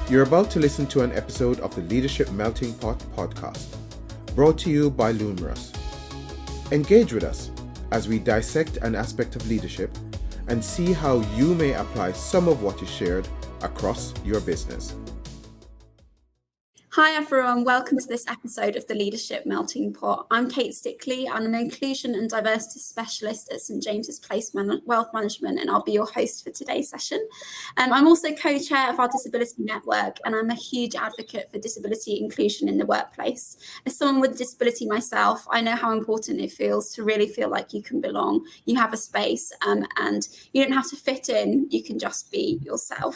You're about to listen to an episode of the Leadership Melting Pot podcast, brought to you by Lumerous. Engage with us as we dissect an aspect of leadership and see how you may apply some of what is shared across your business. Hi everyone, welcome to this episode of the Leadership Melting Pot. I'm Kate Stickley. I'm an inclusion and diversity specialist at St James's Place Wealth Management, and I'll be your host for today's session. I'm also co-chair of our Disability Network, and I'm a huge advocate for disability inclusion in the workplace. As someone with a disability myself, I know how important it feels to really feel like you can belong, you have a space, and you don't have to fit in, you can just be yourself.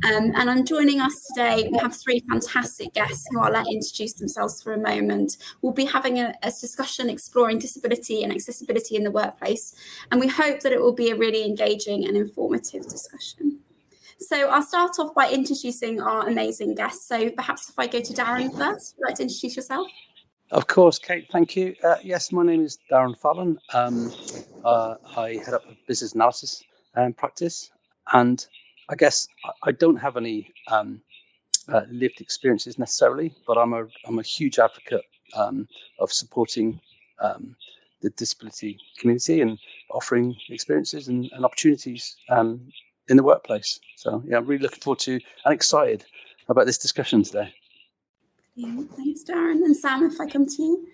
And I'm joining us today. We have three fantastic guests who I'll let introduce themselves for a moment. We'll be having a discussion exploring disability and accessibility in the workplace, and we hope that it will be a really engaging and informative discussion. So I'll start off by introducing our amazing guests. So perhaps if I go to Darren first, would you like to introduce yourself? Of course, Kate, thank you. Yes, my name is Darren Fallon. I head up a business analysis practice, and I guess I don't have any lived experiences necessarily, but I'm a huge advocate of supporting the disability community and offering experiences and opportunities in the workplace. So yeah, I'm really looking forward to and excited about this discussion today. Yeah, thanks, Darren. And Sam, if I come to you.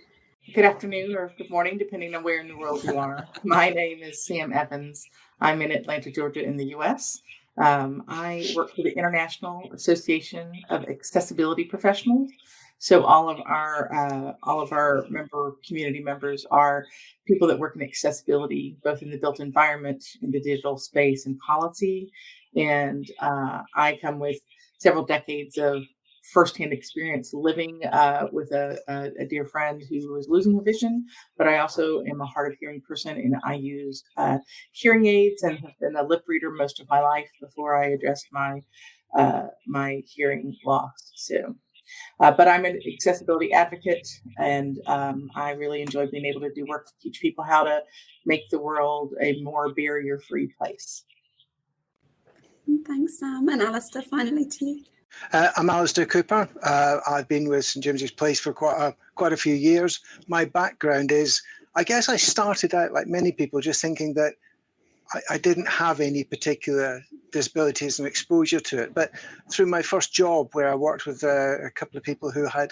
Good afternoon or good morning, depending on where in the world you are. My name is Sam Evans. I'm in Atlanta, Georgia, in the U.S. I work for the International Association of Accessibility Professionals. So all of our community members are people that work in accessibility, both in the built environment, in the digital space, and policy. And I come with several decades of firsthand experience living with a dear friend who was losing her vision, but I also am a hard of hearing person, and I use hearing aids and have been a lip reader most of my life before I addressed my hearing loss. So, but I'm an accessibility advocate, and I really enjoy being able to do work to teach people how to make the world a more barrier-free place. Thanks, Sam. And Alasdair, finally to you. I'm Alasdair Cooper. I've been with St James's Place for quite a few years. My background is, I guess I started out like many people just thinking that I didn't have any particular disabilities and exposure to it. But through my first job, where I worked with a couple of people who had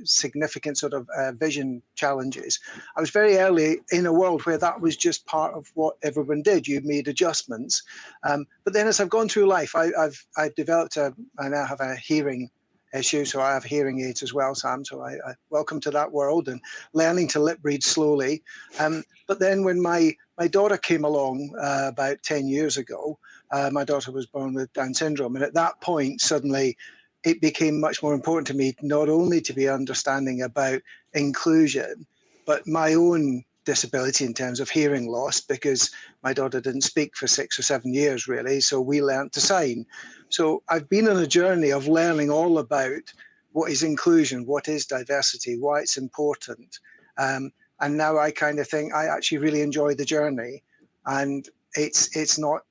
significant sort of vision challenges, I was very early in a world where that was just part of what everyone did. You made adjustments. But then as I've gone through life, I've developed I now have a hearing issue, so I have hearing aids as well, Sam. So I welcome to that world and learning to lip read slowly. But then when my daughter came along about 10 years ago, my daughter was born with Down syndrome. And at that point, suddenly it became much more important to me not only to be understanding about inclusion, but my own disability in terms of hearing loss, because my daughter didn't speak for 6 or 7 years, really. So we learned to sign. So I've been on a journey of learning all about what is inclusion, what is diversity, why it's important. And now I kind of think I actually really enjoy the journey, and it's not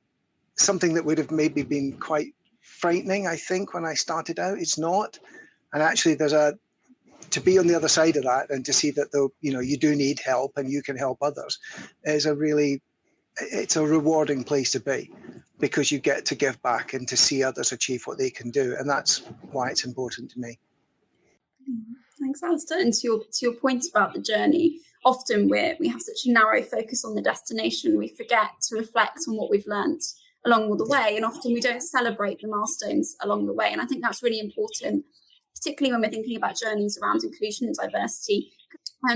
something that would have maybe been quite frightening, I think, when I started out. It's not. And actually to be on the other side of that and to see that you do need help and you can help others is it's a rewarding place to be, because you get to give back and to see others achieve what they can do. And that's why it's important to me. Thanks, Alasdair. And to your point about the journey, often we have such a narrow focus on the destination, we forget to reflect on what we've learnt along the way, and often we don't celebrate the milestones along the way. And I think that's really important, particularly when we're thinking about journeys around inclusion and diversity.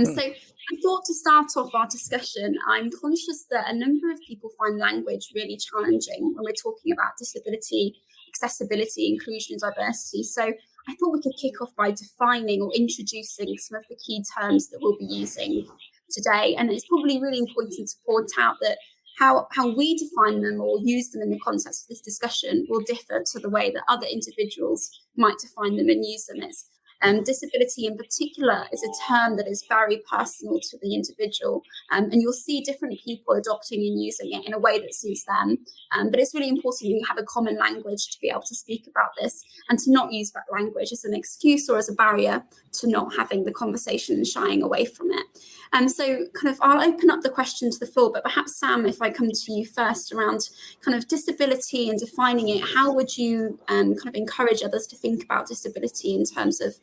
So I thought to start off our discussion, I'm conscious that a number of people find language really challenging when we're talking about disability, accessibility, inclusion and diversity. So I thought we could kick off by defining or introducing some of the key terms that we'll be using today. And it's probably really important to point out that how we define them or use them in the context of this discussion will differ to the way that other individuals might define them and use them. It's Disability in particular is a term that is very personal to the individual, and you'll see different people adopting and using it in a way that suits them. But it's really important you have a common language to be able to speak about this, and to not use that language as an excuse or as a barrier to not having the conversation and shying away from it. So kind of I'll open up the question to the floor, but perhaps Sam, if I come to you first around kind of disability and defining it, how would you kind of encourage others to think about disability in terms of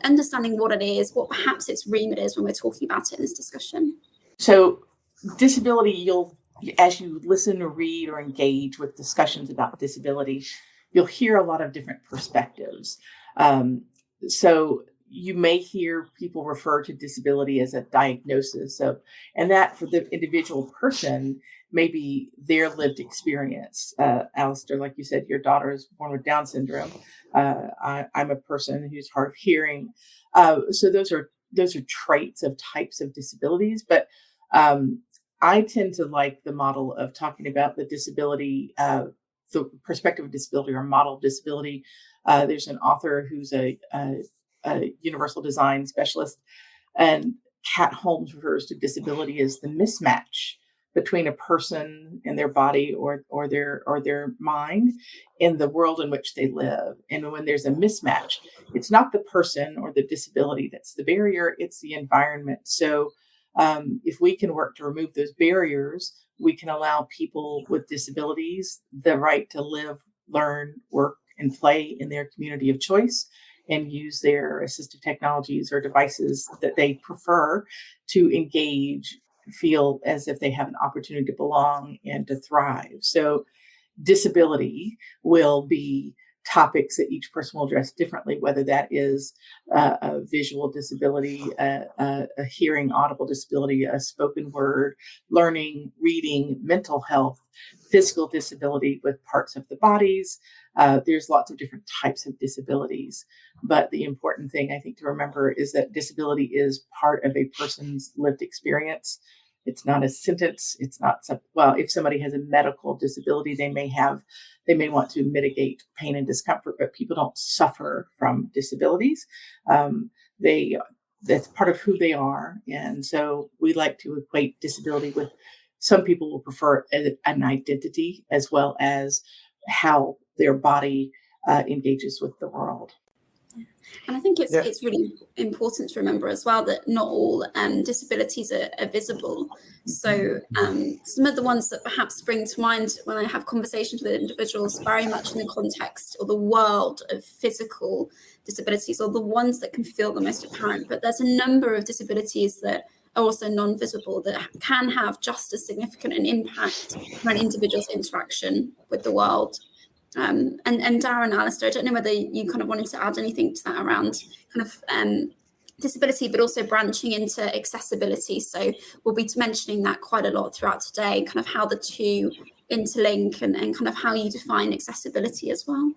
understanding what it is, what perhaps its remit is when we're talking about it in this discussion? So disability, as you listen or read or engage with discussions about disability, you'll hear a lot of different perspectives. So you may hear people refer to disability as a diagnosis of, and that for the individual person may be their lived experience. Alasdair, like you said, your daughter is born with Down syndrome. I'm a person who's hard of hearing. So those are traits of types of disabilities. But I tend to like the model of talking about the disability, the perspective of disability or model of disability. There's an author who's a universal design specialist, and Kat Holmes refers to disability as the mismatch between a person and their body or their mind in the world in which they live. And when there's a mismatch, it's not the person or the disability that's the barrier, it's the environment. So if we can work to remove those barriers, we can allow people with disabilities the right to live, learn, work, and play in their community of choice, and use their assistive technologies or devices that they prefer to engage, feel as if they have an opportunity to belong and to thrive. So disability will be topics that each person will address differently, whether that is a visual disability, a hearing audible disability, a spoken word, learning, reading, mental health, physical disability with parts of the bodies. There's lots of different types of disabilities. But the important thing I think to remember is that disability is part of a person's lived experience. It's not a sentence. It's not if somebody has a medical disability, they may want to mitigate pain and discomfort, but people don't suffer from disabilities. That's part of who they are. And so we like to equate disability with, some people will prefer an identity as well as how their body engages with the world. And I think it's really important to remember as well that not all disabilities are visible. So some of the ones that perhaps spring to mind when I have conversations with individuals very much in the context or the world of physical disabilities, or the ones that can feel the most apparent. But there's a number of disabilities that are also non-visible that can have just as significant an impact on an individual's interaction with the world. And Darren, Alasdair, I don't know whether you kind of wanted to add anything to that around kind of disability, but also branching into accessibility. So we'll be mentioning that quite a lot throughout today, kind of how the two interlink and kind of how you define accessibility as well.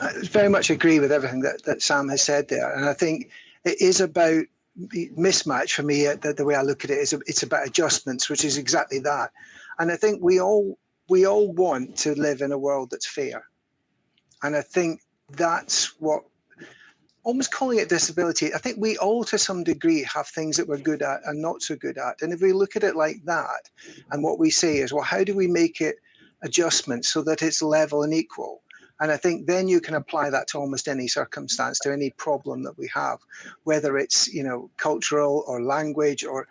I very much agree with everything that Sam has said there. And I think it is about mismatch for me. The way I look at it is it's about adjustments, which is exactly that. And I think we all want to live in a world that's fair. And I think that's what, almost calling it disability, I think we all to some degree have things that we're good at and not so good at. And if we look at it like that, and what we say is, well, how do we make it adjustments so that it's level and equal? And I think then you can apply that to almost any circumstance, to any problem that we have, whether it's, cultural or language, or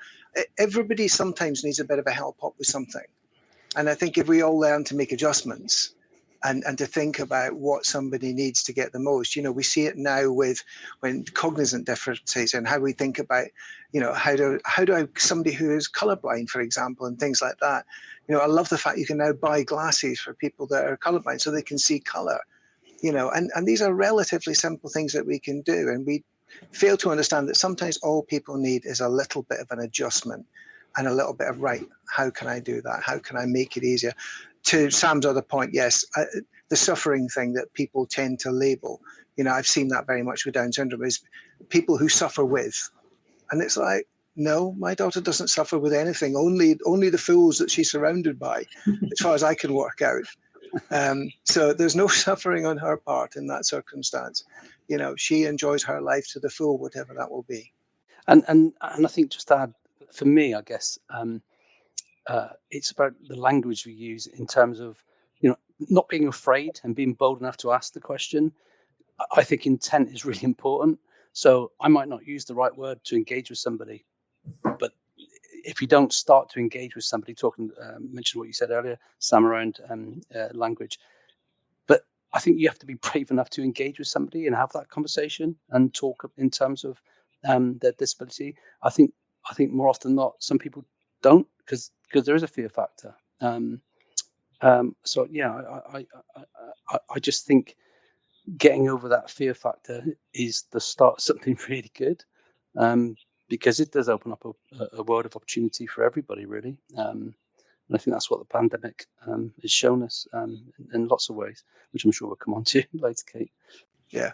everybody sometimes needs a bit of a help up with something. And I think if we all learn to make adjustments and to think about what somebody needs to get the most, we see it now when cognizant differences and how we think about, how do somebody who is colorblind, for example, and things like that. I love the fact you can now buy glasses for people that are colorblind so they can see color, and these are relatively simple things that we can do. And we fail to understand that sometimes all people need is a little bit of an adjustment and a little bit of, right, how can I do that? How can I make it easier? To Sam's other point, yes, the suffering thing that people tend to label, I've seen that very much with Down syndrome, is people who suffer with. And it's like, no, my daughter doesn't suffer with anything, only the fools that she's surrounded by, as far as I can work out. So there's no suffering on her part in that circumstance. She enjoys her life to the full, whatever that will be. And I think just to add, for me, I guess it's about the language we use in terms of not being afraid and being bold enough to ask the question. I think intent is really important. So I might not use the right word to engage with somebody, but if you don't start to engage with somebody, mention what you said earlier, Sam, around language, but I think you have to be brave enough to engage with somebody and have that conversation and talk in terms of their disability. I think more often than not, some people don't because there is a fear factor. So yeah, I just think getting over that fear factor is the start of something really good, because it does open up a world of opportunity for everybody, really. And I think that's what the pandemic has shown us in lots of ways, which I'm sure we'll come on to later, Kate. Yeah.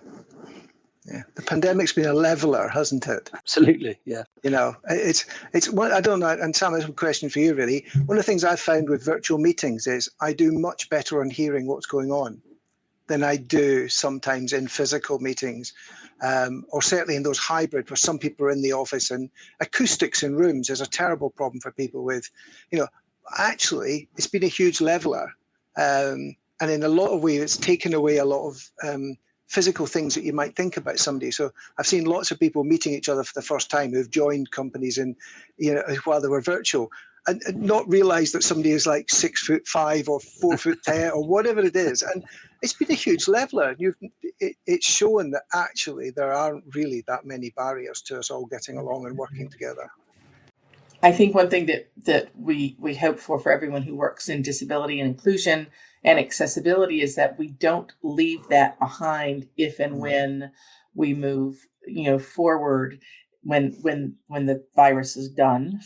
The pandemic's been a leveler, hasn't it? Absolutely, yeah. It's I don't know, and Sam, this is a question for you, really. One of the things I've found with virtual meetings is I do much better on hearing what's going on than I do sometimes in physical meetings, or certainly in those hybrid where some people are in the office, and acoustics in rooms is a terrible problem for people with, actually it's been a huge leveler. And in a lot of ways, it's taken away a lot of physical things that you might think about somebody. So I've seen lots of people meeting each other for the first time who've joined companies and, while they were virtual, and not realize that somebody is like 6'5" or 4'10" or whatever it is. And it's been a huge leveler. It's shown that actually there aren't really that many barriers to us all getting along and working together. I think one thing that we hope for everyone who works in disability and inclusion and accessibility is that we don't leave that behind if and when we move, forward when the virus is done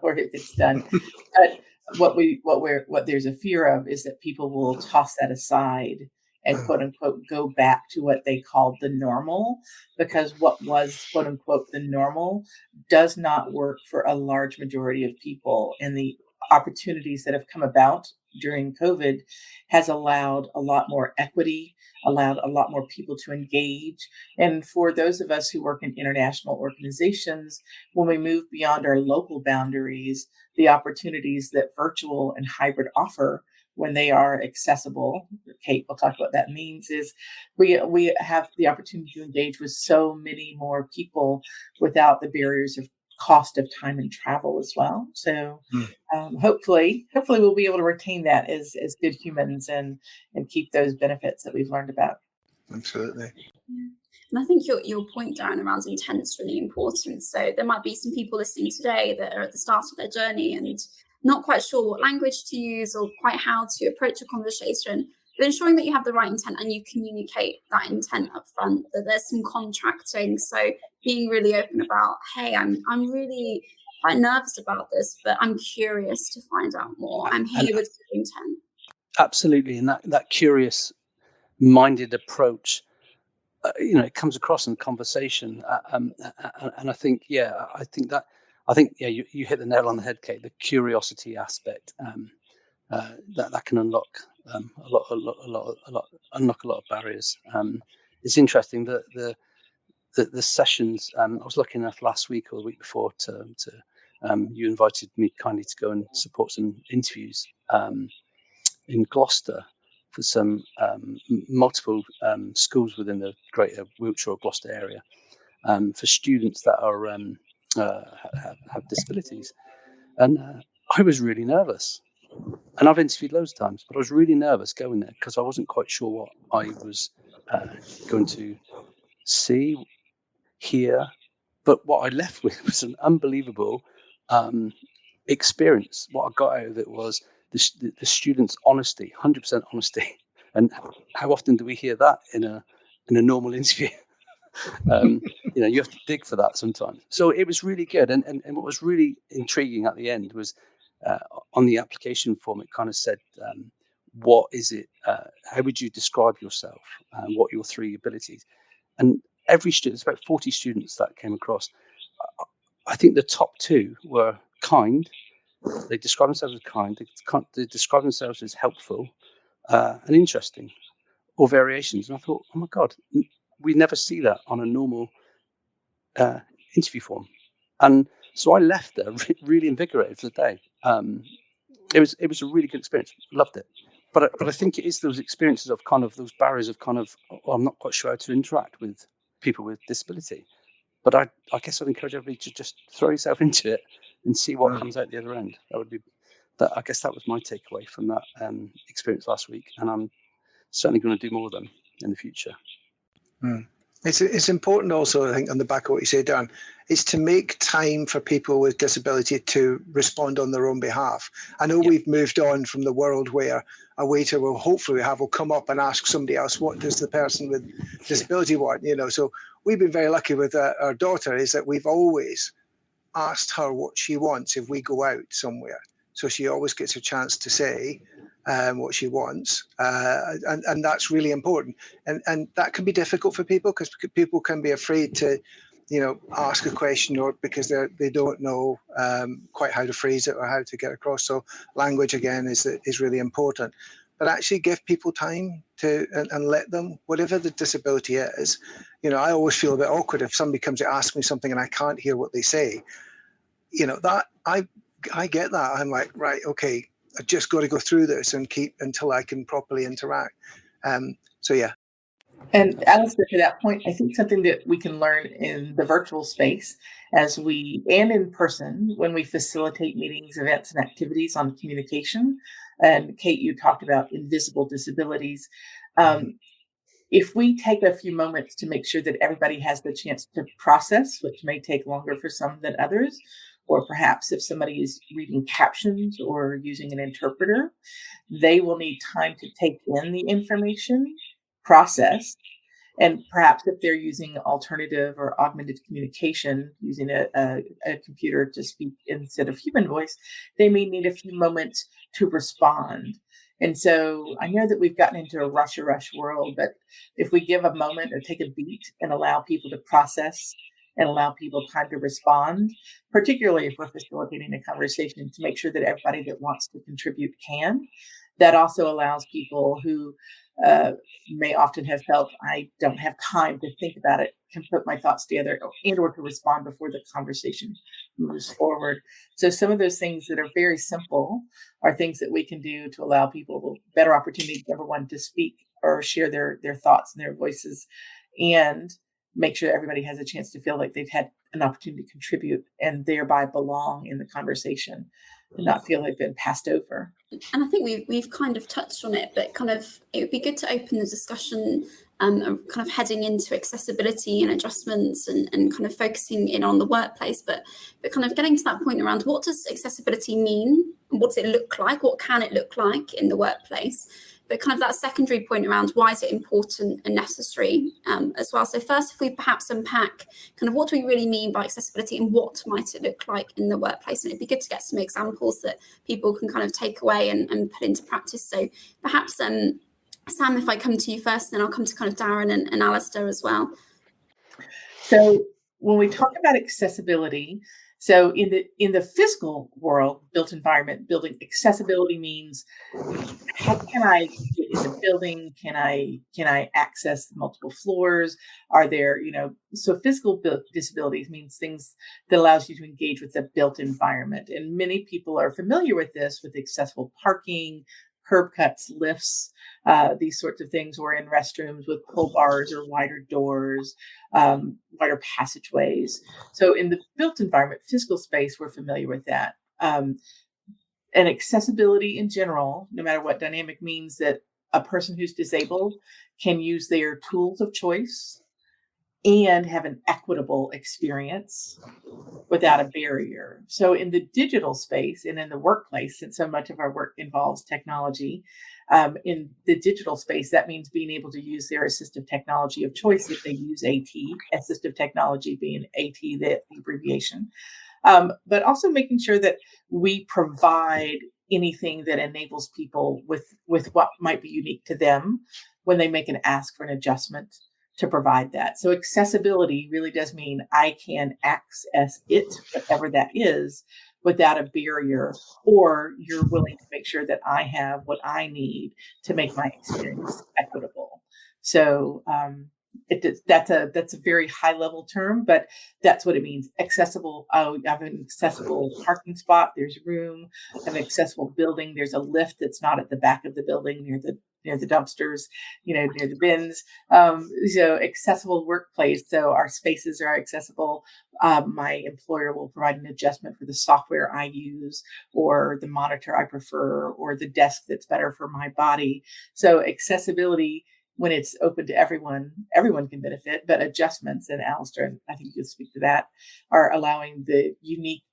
or if it's done. But what there's a fear of is that people will toss that aside and quote unquote go back to what they called the normal, because what was quote unquote the normal does not work for a large majority of people. And the opportunities that have come about during COVID has allowed a lot more equity, allowed a lot more people to engage. And for those of us who work in international organizations, when we move beyond our local boundaries, the opportunities that virtual and hybrid offer when they are accessible, Kate will talk about what that means, is we have the opportunity to engage with so many more people without the barriers of cost of time and travel as well. So hopefully we'll be able to retain that as good humans and keep those benefits that we've learned about. Absolutely. Yeah. And I think your point, Darren, around intent is really important. So there might be some people listening today that are at the start of their journey and not quite sure what language to use or quite how to approach a conversation, but ensuring that you have the right intent and you communicate that intent up front, that there's some contracting. So being really open about, hey, I'm really quite nervous about this, but I'm curious to find out more. I'm here with good intent. Absolutely. And that curious minded approach, it comes across in conversation. And I think, you hit the nail on the head, Kate. The curiosity aspect that can unlock unlock a lot of barriers. It's interesting that the sessions. I was lucky enough last week or the week before to you invited me kindly to go and support some interviews in Gloucester for some multiple schools within the greater Wiltshire or Gloucester area for students that are have disabilities. And I was really nervous. And I've interviewed loads of times, but I was really nervous going there because I wasn't quite sure what I was going to see, hear. But what I left with was an unbelievable experience. What I got out of it was the students' honesty, 100% honesty. And how often do we hear that in a normal interview? You have to dig for that sometimes. So it was really good. And what was really intriguing at the end was on the application form, it kind of said, what is it? How would you describe yourself? What are your three abilities? And every student, it's about 40 students that came across. I think the top two were kind. They describe themselves as kind. They describe themselves as helpful. and interesting, or variations. And I thought, oh my God, we never see that on a normal interview form. And so I left there really invigorated for the day. It was a really good experience. Loved it. But I think it is those experiences of kind of those barriers of kind of, I'm not quite sure how to interact with people with disability. But I guess I'd encourage everybody to just throw yourself into it and see what comes out the other end. I guess that was my takeaway from that experience last week. And I'm certainly going to do more of them in the future. It's important also, I think, on the back of what you say, Dan, is to make time for people with disability to respond on their own behalf. I know we've moved on from the world where a waiter will come up and ask somebody else, what does the person with disability want? So we've been very lucky with our daughter, is that we've always asked her what she wants if we go out somewhere. So she always gets a chance to say what she wants, and that's really important. And that can be difficult for people, because people can be afraid to, ask a question, or because they don't know quite how to phrase it or how to get across. So language again is really important. But actually give people time to and let them, whatever the disability is. I always feel a bit awkward if somebody comes to ask me something and I can't hear what they say. That I get that. I'm like, right, okay, I've just got to go through this and keep until I can properly interact. So yeah. And Alasdair, to that point, I think something that we can learn in the virtual space and in person, when we facilitate meetings, events, and activities on communication. And Kate, you talked about invisible disabilities. If we take a few moments to make sure that everybody has the chance to process, which may take longer for some than others, or perhaps if somebody is reading captions or using an interpreter, they will need time to take in the information, process, and perhaps if they're using alternative or augmented communication, using a computer to speak instead of human voice, they may need a few moments to respond. And so I know that we've gotten into a rush world, but if we give a moment or take a beat and allow people to process and allow people time to respond, particularly if we're facilitating a conversation, to make sure that everybody that wants to contribute can, that also allows people who may often have felt, I don't have time to think about it, can put my thoughts together and or to respond before the conversation moves forward. So some of those things that are very simple are things that we can do to allow people better opportunity, number one, to speak or share their thoughts and their voices, and make sure everybody has a chance to feel like they've had an opportunity to contribute and thereby belong in the conversation and not feel like they've been passed over. And I think we've kind of touched on it, but kind of it would be good to open the discussion kind of heading into accessibility and adjustments and kind of focusing in on the workplace, but kind of getting to that point around what does accessibility mean? What does it look like? What can it look like in the workplace? But kind of that secondary point around why is it important and necessary as well. So first, if we perhaps unpack kind of what do we really mean by accessibility and what might it look like in the workplace? And it'd be good to get some examples that people can kind of take away and put into practice. So perhaps, Sam, if I come to you first, then I'll come to kind of Darren and Alasdair as well. So when we talk about accessibility, so in the physical world, built environment, building accessibility means how can I get in the building? Can I access multiple floors? Are there, so physical disabilities means things that allows you to engage with the built environment. And many people are familiar with this, with accessible parking, curb cuts, lifts, these sorts of things, or in restrooms with pull bars or wider doors, wider passageways. So in the built environment, physical space, we're familiar with that. And accessibility in general, no matter what dynamic, means that a person who's disabled can use their tools of choice and have an equitable experience without a barrier. So in the digital space and in the workplace, since so much of our work involves technology, in the digital space, that means being able to use their assistive technology of choice if they use AT, assistive technology being AT, the abbreviation. But also making sure that we provide anything that enables people with what might be unique to them when they make an ask for an adjustment to provide that. So accessibility really does mean I can access it, whatever that is, without a barrier, or you're willing to make sure that I have what I need to make my experience equitable. So that's a very high level term, but that's what it means. Accessible. Oh, I have an accessible parking spot. There's room. I have an accessible building. There's a lift that's not at the back of the building near the dumpsters, near the bins. So accessible workplace. So our spaces are accessible. My employer will provide an adjustment for the software I use, or the monitor I prefer, or the desk that's better for my body. So accessibility, when it's open to everyone can benefit, but adjustments, and Alasdair, and I think you could speak to that, are allowing the unique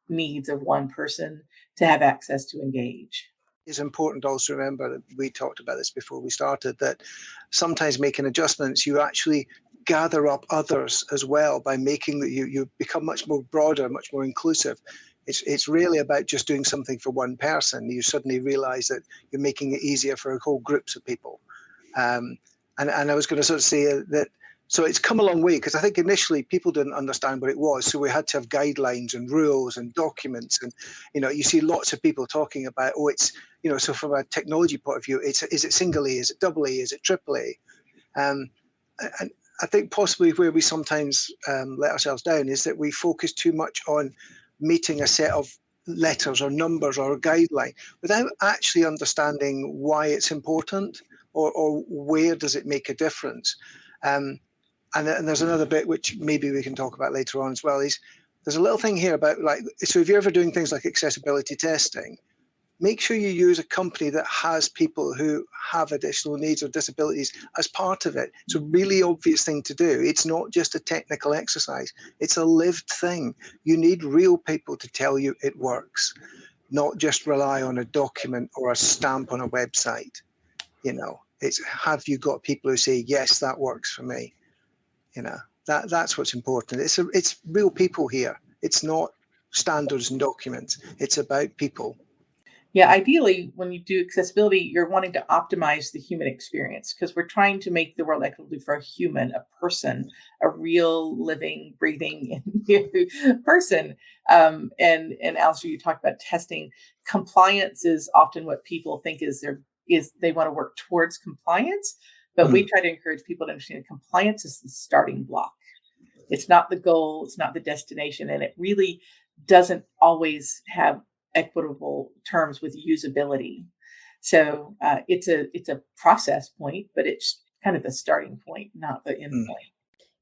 needs of one person to have access to engage. It's important to also remember that we talked about this before we started, that sometimes making adjustments, you actually gather up others as well by making that you become much more broader, much more inclusive. It's really about just doing something for one person. You suddenly realize that you're making it easier for whole groups of people. And I was going to sort of say that, so it's come a long way, because I think initially people didn't understand what it was. So we had to have guidelines and rules and documents. And, you see lots of people talking about, it's, so from a technology point of view, is it single A, is it double A, is it triple A? And I think possibly where we sometimes let ourselves down is that we focus too much on meeting a set of letters or numbers or a guideline without actually understanding why it's important, or where does it make a difference. And there's another bit which maybe we can talk about later on as well, is there's a little thing here about, so if you're ever doing things like accessibility testing, make sure you use a company that has people who have additional needs or disabilities as part of it. It's a really obvious thing to do. It's not just a technical exercise. It's a lived thing. You need real people to tell you it works, not just rely on a document or a stamp on a website. It's, have you got people who say, yes, that works for me? That's what's important. It's real people here. It's not standards and documents. It's about people. Yeah, ideally, when you do accessibility, you're wanting to optimize the human experience, because we're trying to make the world equitable for a human, a person, a real, living, breathing person. And Alasdair, you talked about testing. Compliance is often what people think is they want to work towards compliance, but we try to encourage people to understand that compliance is the starting block. It's not the goal, it's not the destination, and it really doesn't always have equitable terms with usability. So it's a process point, but it's kind of the starting point, not the end point.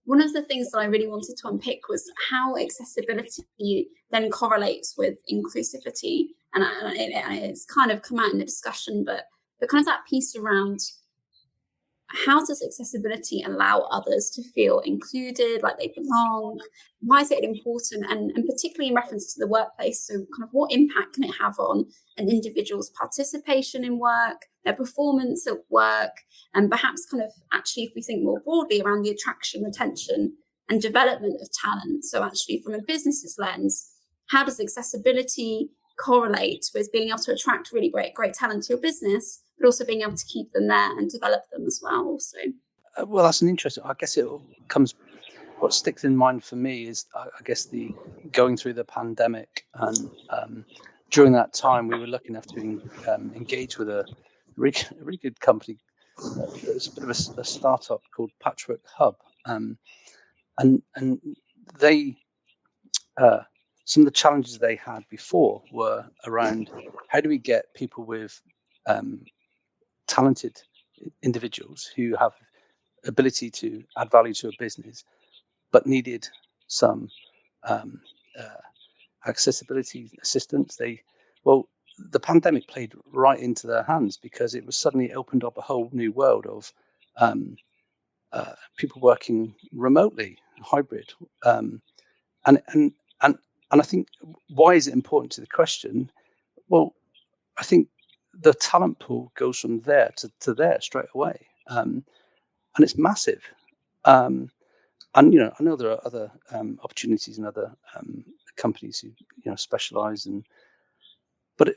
One of the things that I really wanted to unpick was how accessibility then correlates with inclusivity, and it's kind of come out in the discussion, but kind of that piece around how does accessibility allow others to feel included, like they belong? Why is it important? And particularly in reference to the workplace, so kind of what impact can it have on an individual's participation in work, their performance at work, and perhaps kind of actually, if we think more broadly around the attraction, retention, and development of talent. So actually from a business's lens, how does accessibility correlate with being able to attract really great talent to your business, but also being able to keep them there and develop them as well also? Well, that's an interesting, I guess it comes, what sticks in mind for me is, I guess, the going through the pandemic. And during that time, we were lucky enough to engage with a really good company. It's a bit of a startup called Patchwork Hub. And they, some of the challenges they had before were around how do we get people with talented individuals who have ability to add value to a business, but needed some accessibility assistance. The pandemic played right into their hands, because it was suddenly opened up a whole new world of people working remotely, hybrid, and I think, why is it important to the question? Well, I think the talent pool goes from there to there straight away, and it's massive. And I know there are other opportunities in other companies who specialize in, but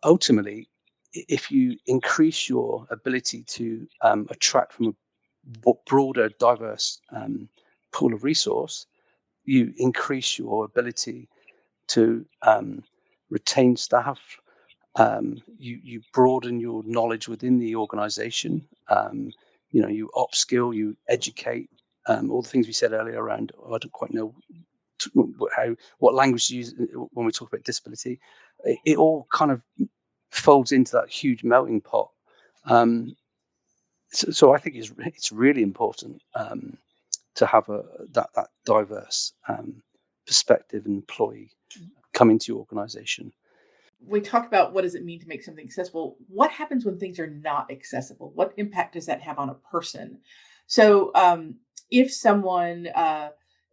ultimately, if you increase your ability to attract from a broader, diverse pool of resource, you increase your ability to retain staff. You broaden your knowledge within the organization. You upskill, you educate, all the things we said earlier around, I don't quite know what language to use when we talk about disability. It all kind of folds into that huge melting pot. So I think it's really important to have that diverse perspective and employee come into your organization. We talk about what does it mean to make something accessible. What happens when things are not accessible? What impact does that have on a person? So if someone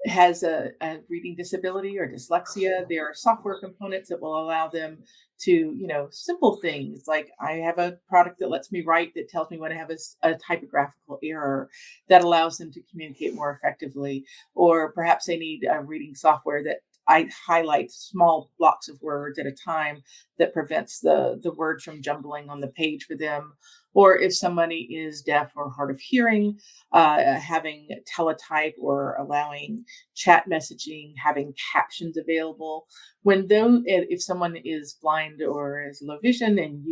has a reading disability or dyslexia, there are software components that will allow them to, simple things like I have a product that lets me write that tells me when I have a typographical error that allows them to communicate more effectively. Or perhaps they need a reading software that I highlight small blocks of words at a time that prevents the word from jumbling on the page for them. Or if somebody is deaf or hard of hearing, having teletype or allowing chat messaging, having captions available. If someone is blind or is low vision and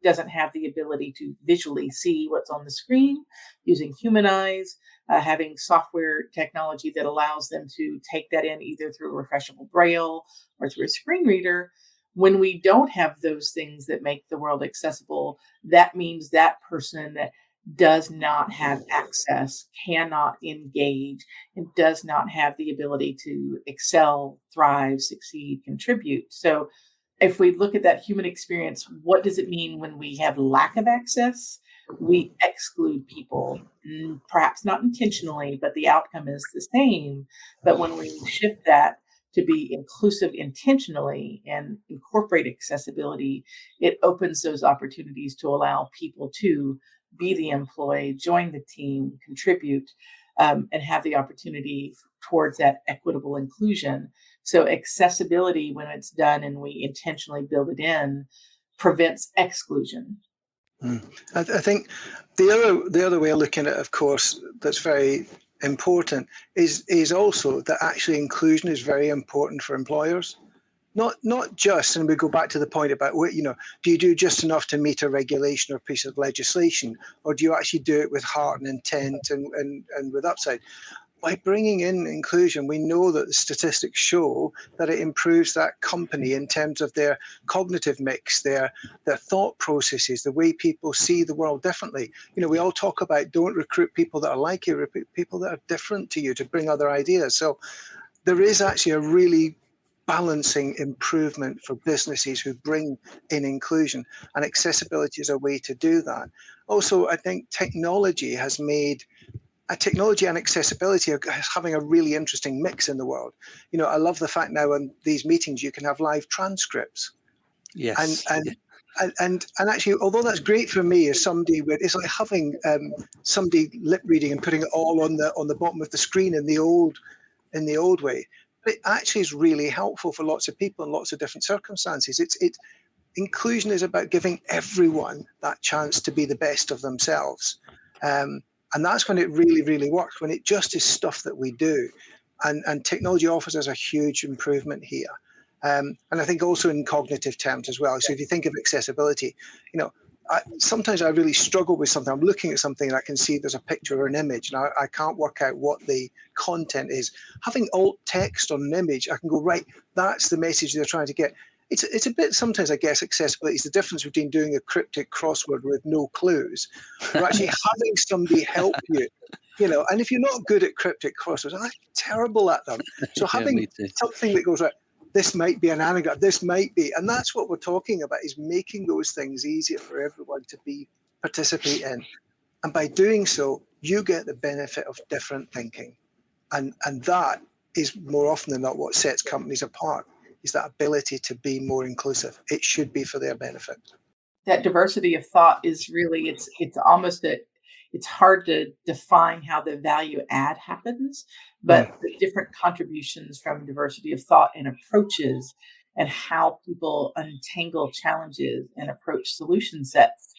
doesn't have the ability to visually see what's on the screen, using human eyes, having software technology that allows them to take that in either through refreshable braille or through a screen reader. When we don't have those things that make the world accessible, that means that person does not have access, cannot engage, and does not have the ability to excel, thrive, succeed, contribute. So if we look at that human experience, what does it mean when we have lack of access? We exclude people, perhaps not intentionally, but the outcome is the same. But when we shift that to be inclusive intentionally and incorporate accessibility, it opens those opportunities to allow people to be the employee, join the team, contribute, and have the opportunity towards that equitable inclusion. So accessibility, when it's done and we intentionally build it in, prevents exclusion. I think the other way of looking at it, of course, that's very important is also that actually inclusion is very important for employers. Not just, and we go back to the point about, do you do just enough to meet a regulation or piece of legislation, or do you actually do it with heart and intent and with upside? By bringing in inclusion, we know that the statistics show that it improves that company in terms of their cognitive mix, their thought processes, the way people see the world differently. We all talk about don't recruit people that are like you, recruit people that are different to you to bring other ideas. So there is actually a really balancing improvement for businesses who bring in inclusion, and accessibility is a way to do that. Also, I think technology and accessibility are having a really interesting mix in the world. I love the fact now in these meetings you can have live transcripts. Yes. And actually, although that's great for me as somebody it's like having somebody lip reading and putting it all on the bottom of the screen in the old way. But it actually is really helpful for lots of people in lots of different circumstances. Inclusion is about giving everyone that chance to be the best of themselves. And that's when it really, really works, when it just is stuff that we do. And technology offers us a huge improvement here. And I think also in cognitive terms as well. So if you think of accessibility, sometimes I really struggle with something. I'm looking at something and I can see there's a picture or an image, and I can't work out what the content is. Having alt text on an image, I can go, right, that's the message they're trying to get. It's a bit, sometimes I guess accessibility is the difference between doing a cryptic crossword with no clues or actually having somebody help you, and if you're not good at cryptic crosswords, I'm terrible at them. So having something that goes, right, this might be an anagram, this might be, and that's what we're talking about, is making those things easier for everyone to participate in. And by doing so, you get the benefit of different thinking. And that is more often than not what sets companies apart, is that ability to be more inclusive. It should be for their benefit. That diversity of thought is really, it's almost it's hard to define how the value add happens, but the different contributions from diversity of thought and approaches and how people untangle challenges and approach solution sets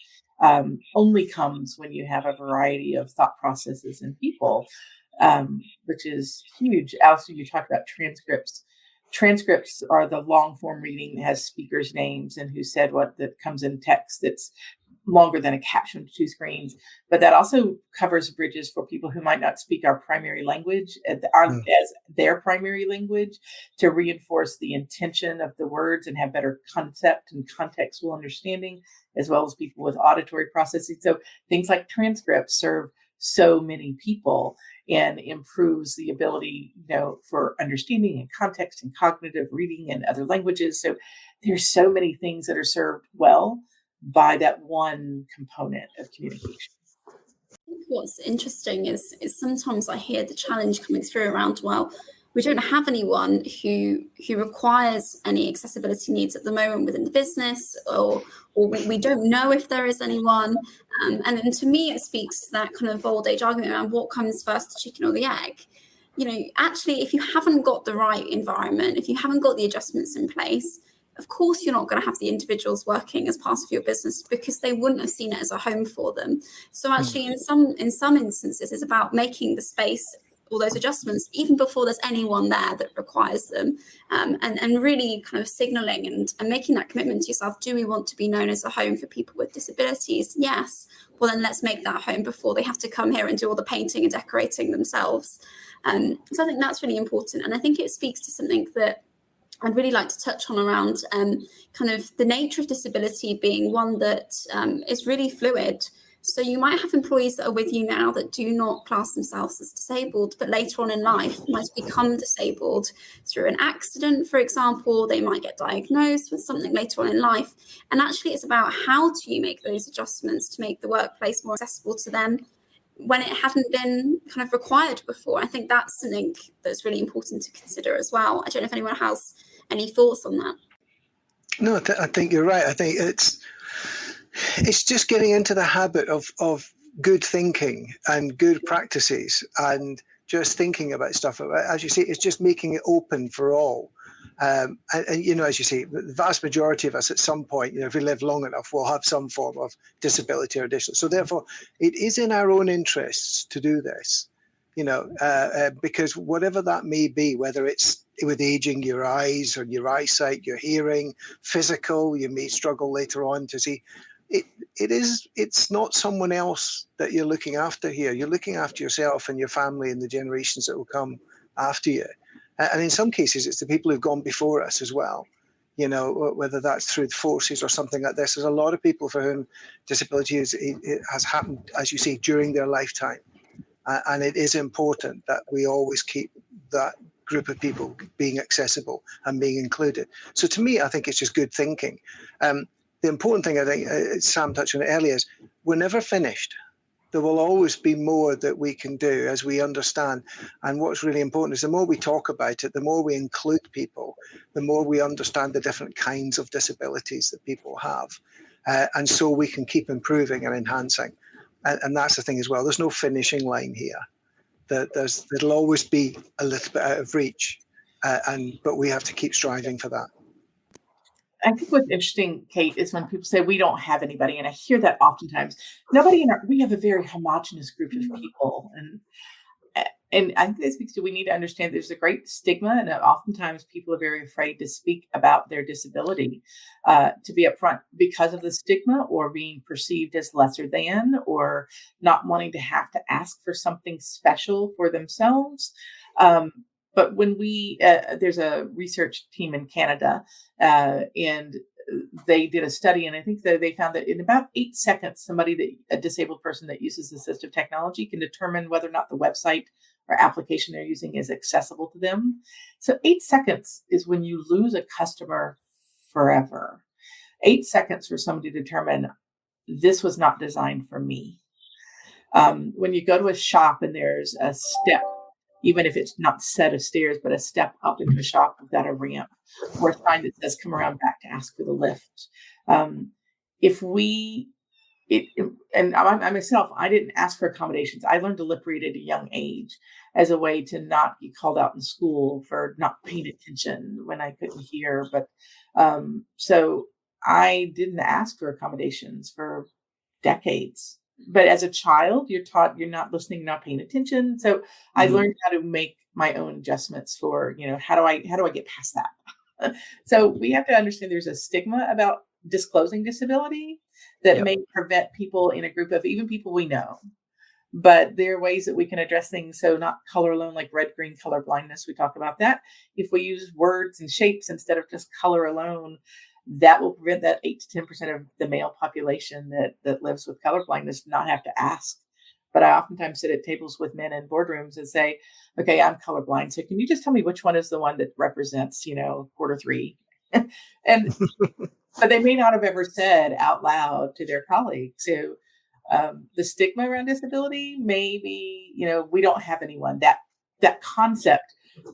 only comes when you have a variety of thought processes and people, which is huge. Alasdair, you talked about transcripts. Transcripts are the long form reading that has speakers' names and who said what, that comes in text that's longer than a caption to 2 screens. But that also covers bridges for people who might not speak our primary language as their primary language, to reinforce the intention of the words and have better concept and contextual understanding, as well as people with auditory processing. So things like transcripts serve so many people and improves the ability, for understanding and context and cognitive reading in other languages. So there's so many things that are served well by that one component of communication. What's interesting is sometimes I hear the challenge coming through around, well, we don't have anyone who requires any accessibility needs at the moment within the business, or we don't know if there is anyone. And to me, it speaks to that kind of old age argument around what comes first, the chicken or the egg. Actually, if you haven't got the right environment, if you haven't got the adjustments in place, of course, you're not going to have the individuals working as part of your business, because they wouldn't have seen it as a home for them. So actually, in some instances, it's about making the space, all those adjustments, even before there's anyone there that requires them, and really kind of signalling and making that commitment to yourself. Do we want to be known as a home for people with disabilities? Yes. Well, then let's make that home before they have to come here and do all the painting and decorating themselves. So I think that's really important. And I think it speaks to something that I'd really like to touch on around kind of the nature of disability being one that is really fluid. So you might have employees that are with you now that do not class themselves as disabled, but later on in life might become disabled through an accident, for example. They might get diagnosed with something later on in life. And actually, it's about how do you make those adjustments to make the workplace more accessible to them when it hadn't been kind of required before. I think that's something that's really important to consider as well. I don't know if anyone has any thoughts on that. No, I think you're right. I think it's just getting into the habit of good thinking and good practices, and just thinking about stuff. As you say, it's just making it open for all. And as you say, the vast majority of us at some point, if we live long enough, will have some form of disability or additional. So therefore, it is in our own interests to do this, because whatever that may be, whether it's with aging, your eyes or your eyesight, your hearing, physical, you may struggle later on to see. It's not someone else that you're looking after here. You're looking after yourself and your family and the generations that will come after you. And in some cases, it's the people who've gone before us as well, whether that's through the forces or something like this. There's a lot of people for whom disability has happened, as you say, during their lifetime. And it is important that we always keep that group of people being accessible and being included. So to me, I think it's just good thinking. The important thing, I think, Sam touched on it earlier, is we're never finished. There will always be more that we can do as we understand. And what's really important is the more we talk about it, the more we include people, the more we understand the different kinds of disabilities that people have. And so we can keep improving and enhancing. And that's the thing as well. There's no finishing line here. There'll always be a little bit out of reach, but we have to keep striving for that. I think what's interesting, Kate, is when people say we don't have anybody, and I hear that oftentimes. We have a very homogenous group of people, and I think this speaks to, we need to understand there's a great stigma, and oftentimes people are very afraid to speak about their disability, to be upfront because of the stigma, or being perceived as lesser than, or not wanting to have to ask for something special for themselves. But when there's a research team in Canada, and they did a study, and I think that they found that in about 8 seconds, a disabled person that uses assistive technology can determine whether or not the website or application they're using is accessible to them. So 8 seconds is when you lose a customer forever. 8 seconds for somebody to determine this was not designed for me. When you go to a shop and there's a step, even if it's not a set of stairs, but a step up into a shop without a ramp, or a sign that says come around back to ask for the lift. And I myself, I didn't ask for accommodations. I learned to lip read at a young age as a way to not get called out in school for not paying attention when I couldn't hear. But so I didn't ask for accommodations for decades. but as a child, you're taught you're not listening, not paying attention. So I learned how to make my own adjustments for, how do I get past that? So we have to understand there's a stigma about disclosing disability that Yep. may prevent people in a group of even people we know. But there are ways that we can address things. So not color alone, like red, green color blindness. We talk about that. If we use words and shapes instead of just color alone, that will prevent that 8 to 10% of the male population that lives with color blindness not have to ask. But I oftentimes sit at tables with men in boardrooms and say, okay, I'm colorblind. So can you just tell me which one is the one that represents, quarter three? And but they may not have ever said out loud to their colleagues. So the stigma around disability, maybe, we don't have anyone that concept.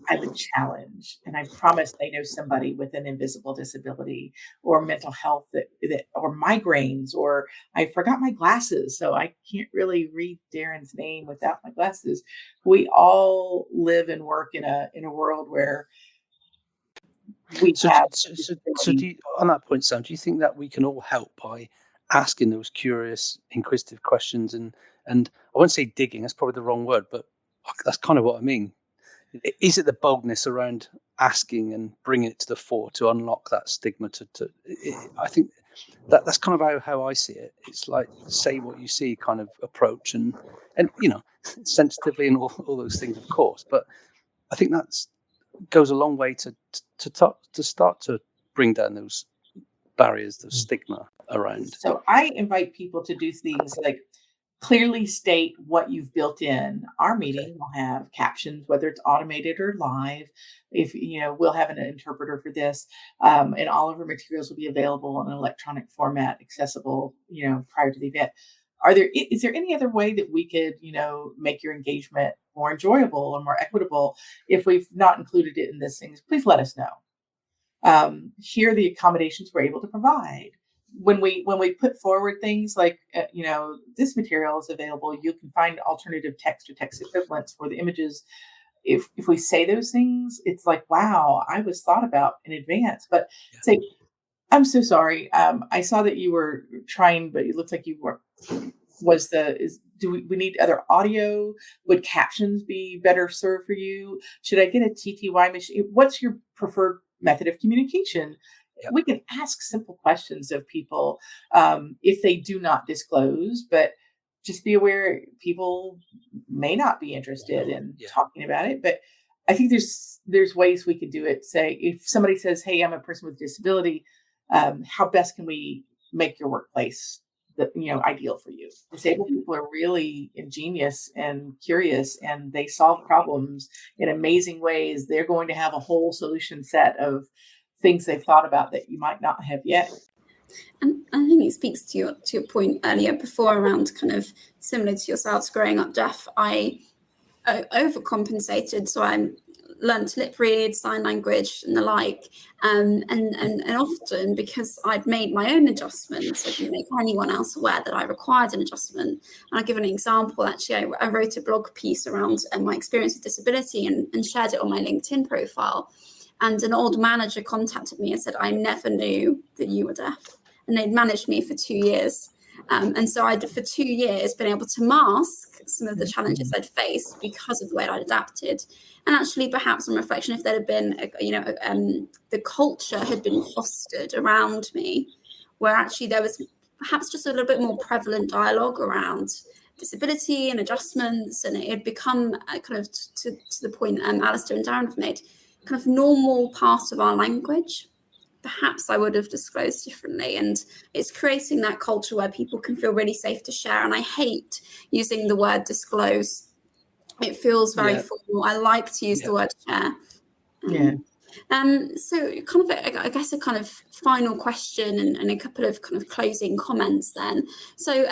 I would challenge, and I promise they know somebody with an invisible disability or mental health that or migraines, or I forgot my glasses, so I can't really read Darren's name without my glasses. We all live and work in a world where we have So do you, on that point, Sam, do you think that we can all help by asking those curious, inquisitive questions and I won't say digging, that's probably the wrong word, but that's kind of what I mean. Is it the boldness around asking and bringing it to the fore to unlock that stigma? I think that's kind of how I see it. It's like say what you see kind of approach and sensitively and all those things, of course. But I think that's goes a long way to start to bring down those barriers, the stigma around. So I invite people to do things like clearly state what you've built in. Our meeting will have captions, whether it's automated or live. If we'll have an interpreter for this, and all of our materials will be available in an electronic format, accessible, prior to the event. Is there any other way that we could, make your engagement more enjoyable or more equitable? If we've not included it in this thing, please let us know. Here are the accommodations we're able to provide. When we put forward things like, this material is available, you can find alternative text or text equivalents for the images. If we say those things, it's like, wow, I was thought about in advance. But say, I'm so sorry. I saw that you were trying, but it looks like you weren't. Do we need other audio? Would captions be better served for you? Should I get a TTY machine? What's your preferred method of communication? Yep. We can ask simple questions of people if they do not disclose, but just be aware people may not be interested in talking about it. But I think there's ways we could do it. Say, if somebody says, hey, I'm a person with a disability, how best can we make your workplace ideal for you? Disabled people are really ingenious and curious, and they solve problems in amazing ways. They're going to have a whole solution set of things they've thought about that you might not have yet. And I think it speaks to your point earlier before around kind of similar to yourselves growing up deaf. I overcompensated, so I learned to lip read, sign language, and the like. And often because I'd made my own adjustments, I didn't make anyone else aware that I required an adjustment. And I'll give an example. Actually, I wrote a blog piece around my experience with disability and shared it on my LinkedIn profile. And an old manager contacted me and said, I never knew that you were deaf. And they'd managed me for 2 years. And so I'd, for 2 years, been able to mask some of the challenges I'd faced because of the way I'd adapted. And actually, perhaps on reflection, if there had been, the culture had been fostered around me, where actually there was perhaps just a little bit more prevalent dialogue around disability and adjustments, and it had become kind of to the point Alasdair and Darren have made, kind of normal part of our language, perhaps I would have disclosed differently. And it's creating that culture where people can feel really safe to share. And I hate using the word disclose. It feels very formal. I like to use the word share. So kind of, I guess, a kind of final question and a couple of kind of closing comments then. So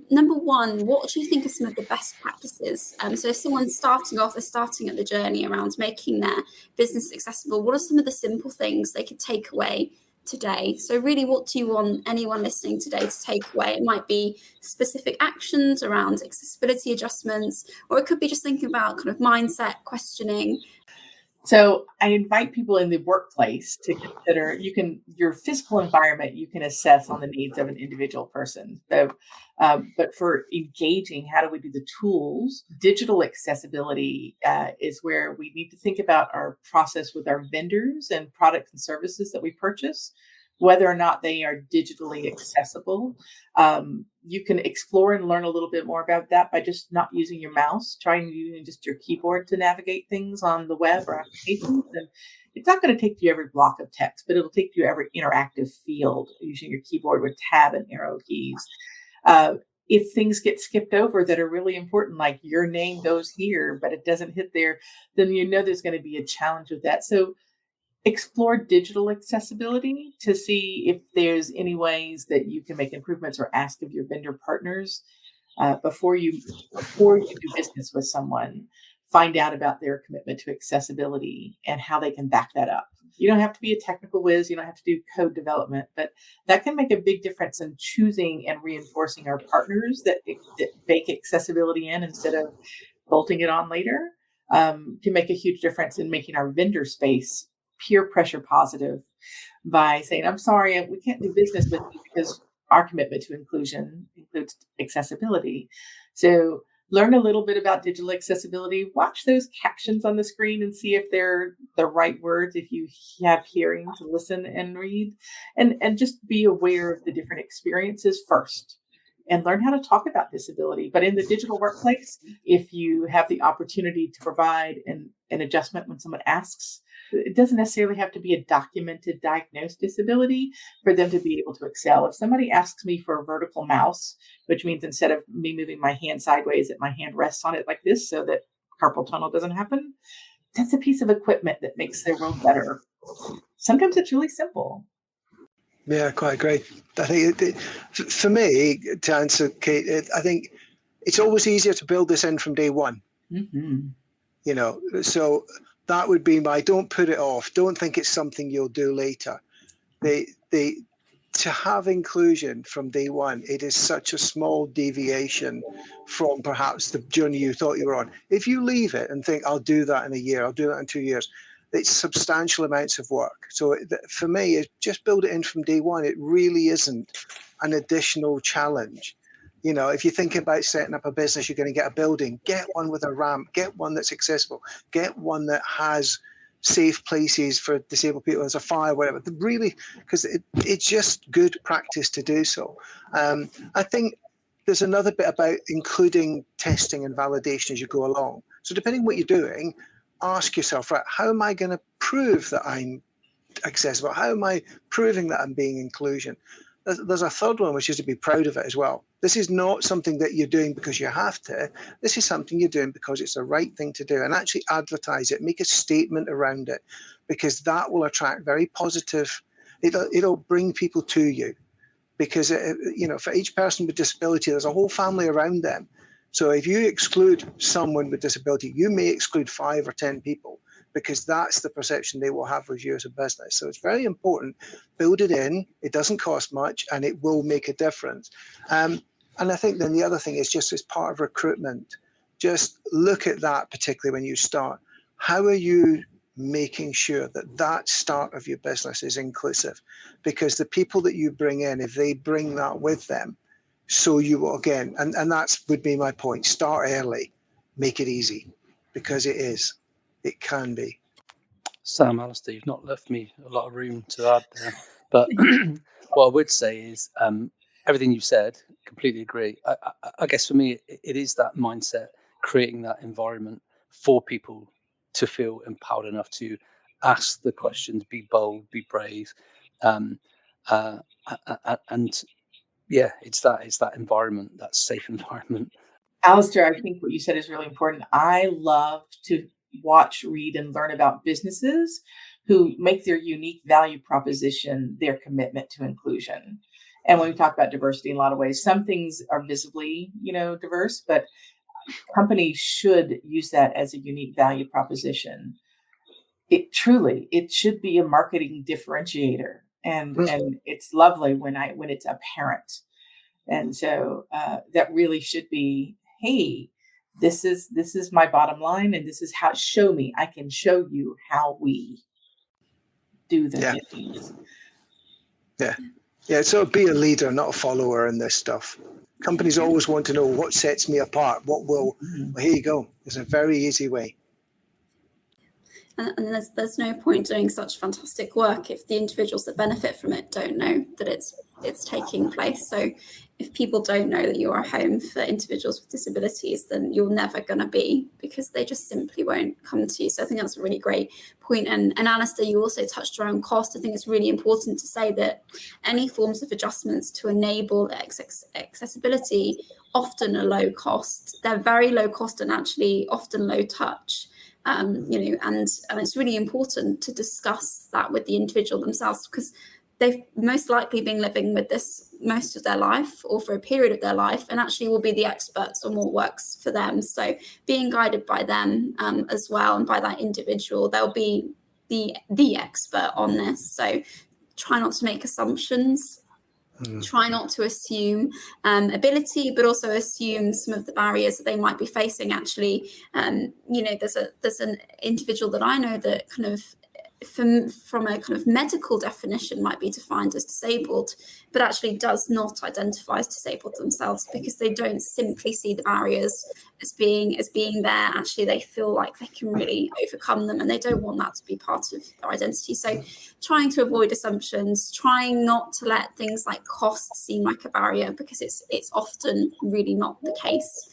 number one, what do you think are some of the best practices? So if someone's starting off, they're starting at the journey around making their business accessible, what are some of the simple things they could take away today? So really, what do you want anyone listening today to take away? It might be specific actions around accessibility adjustments, or it could be just thinking about kind of mindset, questioning. So I invite people in the workplace to consider your physical environment you can assess on the needs of an individual person. So, but for engaging, how do we do the tools? Digital accessibility is where we need to think about our process with our vendors and products and services that we purchase, whether or not they are digitally accessible. You can explore and learn a little bit more about that by just not using your mouse, trying using just your keyboard to navigate things on the web or applications. And it's not going to take you every block of text, but it'll take you every interactive field using your keyboard with tab and arrow keys. If things get skipped over that are really important, like your name goes here, but it doesn't hit there, then there's going to be a challenge with that. So explore digital accessibility to see if there's any ways that you can make improvements, or ask of your vendor partners before you do business with someone. Find out about their commitment to accessibility and how they can back that up. You don't have to be a technical whiz. You don't have to do code development, but that can make a big difference in choosing and reinforcing our partners that bake accessibility in instead of bolting it on later. Can make a huge difference in making our vendor space peer pressure positive by saying, I'm sorry, we can't do business with you because our commitment to inclusion includes accessibility. So learn a little bit about digital accessibility, watch those captions on the screen and see if they're the right words, if you have hearing to listen and read, and just be aware of the different experiences first and learn how to talk about disability. But in the digital workplace, if you have the opportunity to provide an adjustment when someone asks, it doesn't necessarily have to be a documented diagnosed disability for them to be able to excel. If somebody asks me for a vertical mouse, which means instead of me moving my hand sideways, that my hand rests on it like this so that carpal tunnel doesn't happen, that's a piece of equipment that makes their world better. Sometimes it's really simple. Yeah, quite great. I think for me, to answer Kate, I think it's always easier to build this in from day one. Mm-hmm. So that would be don't put it off. Don't think it's something you'll do later. To have inclusion from day one, it is such a small deviation from perhaps the journey you thought you were on. If you leave it and think, I'll do that in a year, I'll do that in 2 years, it's substantial amounts of work. So for me, just build it in from day one. It really isn't an additional challenge. If you think about setting up a business, you're going to get a building, get one with a ramp, get one that's accessible, get one that has safe places for disabled people, as a fire, whatever. Really, because it's just good practice to do so. I think there's another bit about including testing and validation as you go along. So depending what you're doing, ask yourself, right, how am I going to prove that I'm accessible? How am I proving that I'm being inclusion? There's a third one, which is to be proud of it as well. This is not something that you're doing because you have to. This is something you're doing because it's the right thing to do, and actually advertise it, make a statement around it, because that will attract very positive. It'll bring people to you, because for each person with disability, there's a whole family around them. So if you exclude someone with disability, you may exclude 5 or 10 people, because that's the perception they will have of you as a business. So it's very important. Build it in. It doesn't cost much, and it will make a difference. And I think then the other thing is, just as part of recruitment, just look at that, particularly when you start. How are you making sure that start of your business is inclusive? Because the people that you bring in, if they bring that with them, so you will, again, and that would be my point, start early, make it easy, because it can be. Sam, Alasdair, you've not left me a lot of room to add there. But what I would say is everything you've said, completely agree. I guess for me, it is that mindset, creating that environment for people to feel empowered enough to ask the questions, be bold, be brave. And yeah, it's that environment, that safe environment. Alasdair, I think what you said is really important. I love to watch, read, and learn about businesses who make their unique value proposition their commitment to inclusion. And when we talk about diversity in a lot of ways, some things are visibly, diverse, but companies should use that as a unique value proposition. It should be a marketing differentiator, and it's lovely when it's apparent. And so that really should be, hey, this is my bottom line, and this is how, I can show you how we do the things. Yeah, so be a leader, not a follower in this stuff. Companies always want to know what sets me apart, well, here you go. It's a very easy way. And there's no point doing such fantastic work if the individuals that benefit from it don't know that it's taking place. So if people don't know that you're a home for individuals with disabilities, then you're never going to be, because they just simply won't come to you. So I think that's a really great point. And Alasdair, you also touched around cost. I think it's really important to say that any forms of adjustments to enable accessibility often are low cost. They're very low cost and actually often low touch. And it's really important to discuss that with the individual themselves, because they've most likely been living with this most of their life or for a period of their life, and actually will be the experts on what works for them. So being guided by them as well, and by that individual, they'll be the expert on this. So try not to make assumptions. Try not to assume ability, but also assume some of the barriers that they might be facing. Actually, there's an individual that I know that kind of, from a kind of medical definition, might be defined as disabled, but actually does not identify as disabled themselves, because they don't simply see the barriers as being there. Actually, they feel like they can really overcome them, and they don't want that to be part of their identity. So trying to avoid assumptions, trying not to let things like cost seem like a barrier, because it's often really not the case.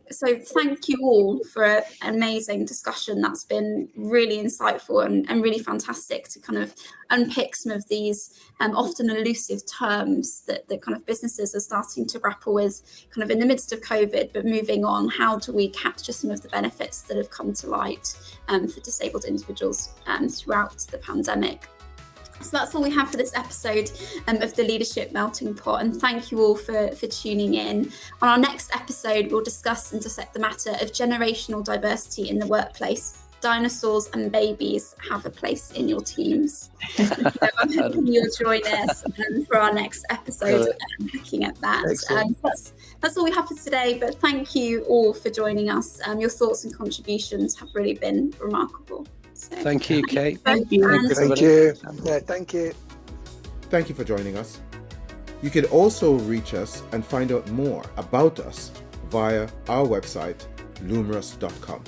So thank you all for an amazing discussion. That's been really insightful and really fantastic to kind of unpick some of these often elusive terms that kind of businesses are starting to grapple with kind of in the midst of COVID, but moving on. How do we capture some of the benefits that have come to light for disabled individuals throughout the pandemic? So that's all we have for this episode of the Leadership Melting Pot, and thank you all for tuning in. On our next episode, we'll discuss and dissect the matter of generational diversity in the workplace. Dinosaurs and babies have a place in your teams. So I'm hoping you'll join us for our next episode looking at that. That's all we have for today, but thank you all for joining us. Your thoughts and contributions have really been remarkable. So, thank you, Kate. Thank you. Thank you. Yeah, thank you. Thank you for joining us. You can also reach us and find out more about us via our website, lumrus.com.